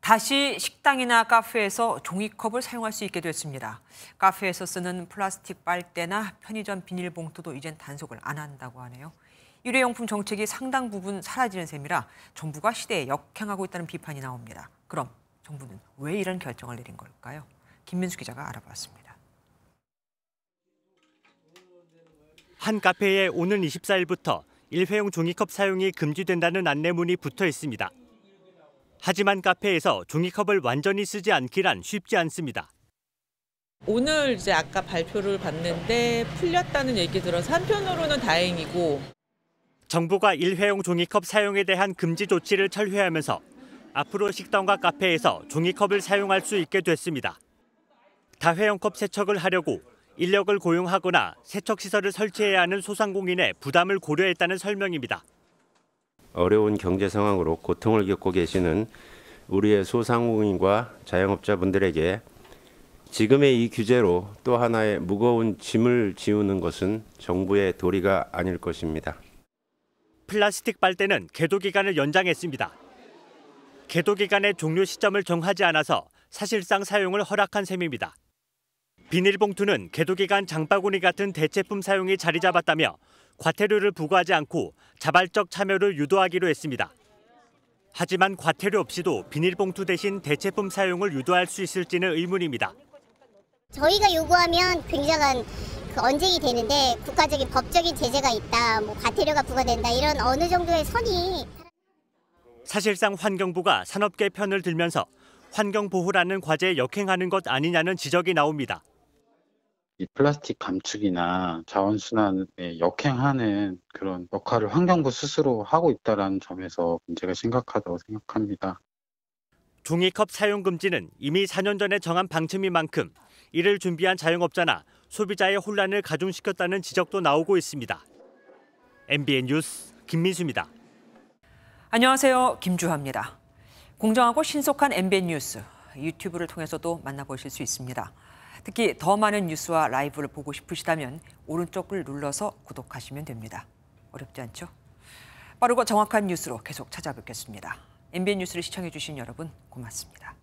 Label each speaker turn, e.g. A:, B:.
A: 다시 식당이나 카페에서 종이컵을 사용할 수 있게 됐습니다. 카페에서 쓰는 플라스틱 빨대나 편의점 비닐봉투도 이젠 단속을 안 한다고 하네요. 일회용품 정책이 상당 부분 사라지는 셈이라 정부가 시대에 역행하고 있다는 비판이 나옵니다. 그럼 정부는 왜 이런 결정을 내린 걸까요? 김민수 기자가 알아봤습니다.
B: 한 카페에 오는 24일부터 일회용 종이컵 사용이 금지된다는 안내문이 붙어 있습니다. 하지만 카페에서 종이컵을 완전히 쓰지 않기란 쉽지 않습니다.
C: 오늘 이제 아까 발표를 봤는데 풀렸다는 얘기 들어서 한편으로는 다행이고.
B: 정부가 일회용 종이컵 사용에 대한 금지 조치를 철회하면서 앞으로 식당과 카페에서 종이컵을 사용할 수 있게 됐습니다. 다회용컵 세척을 하려고 인력을 고용하거나 세척시설을 설치해야 하는 소상공인의 부담을 고려했다는 설명입니다.
D: 어려운 경제 상황으로 고통을 겪고 계시는 우리의 소상공인과 자영업자분들에게 지금의 이 규제로 또 하나의 무거운 짐을 지우는 것은 정부의 도리가 아닐 것입니다.
B: 플라스틱 빨대는 계도 기간을 연장했습니다. 계도 기간의 종료 시점을 정하지 않아서 사실상 사용을 허락한 셈입니다. 비닐봉투는 계도 기간 장바구니 같은 대체품 사용이 자리 잡았다며 과태료를 부과하지 않고 자발적 참여를 유도하기로 했습니다. 하지만 과태료 없이도 비닐봉투 대신 대체품 사용을 유도할 수 있을지는 의문입니다.
E: 저희가 요구하면 굉장한 언쟁이 되는데 국가적인 법적인 제재가 있다, 과태료가 부과된다 이런 어느 정도의 선이.
B: 사실상 환경부가 산업계 편을 들면서 환경보호라는 과제에 역행하는 것 아니냐는 지적이 나옵니다.
F: 이 플라스틱 감축이나 자원순환에 역행하는 그런 역할을 환경부 스스로 하고 있다는 점에서 문제가 심각하다고 생각합니다.
B: 종이컵 사용 금지는 이미 4년 전에 정한 방침인 만큼 이를 준비한 자영업자나 소비자의 혼란을 가중시켰다는 지적도 나오고 있습니다. MBN 뉴스 김민수입니다.
A: 안녕하세요. 김주하입니다. 공정하고 신속한 MBN 뉴스, 유튜브를 통해서도 만나보실 수 있습니다. 특히 더 많은 뉴스와 라이브를 보고 싶으시다면 오른쪽을 눌러서 구독하시면 됩니다. 어렵지 않죠? 빠르고 정확한 뉴스로 계속 찾아뵙겠습니다. MBN 뉴스를 시청해 주신 여러분 고맙습니다.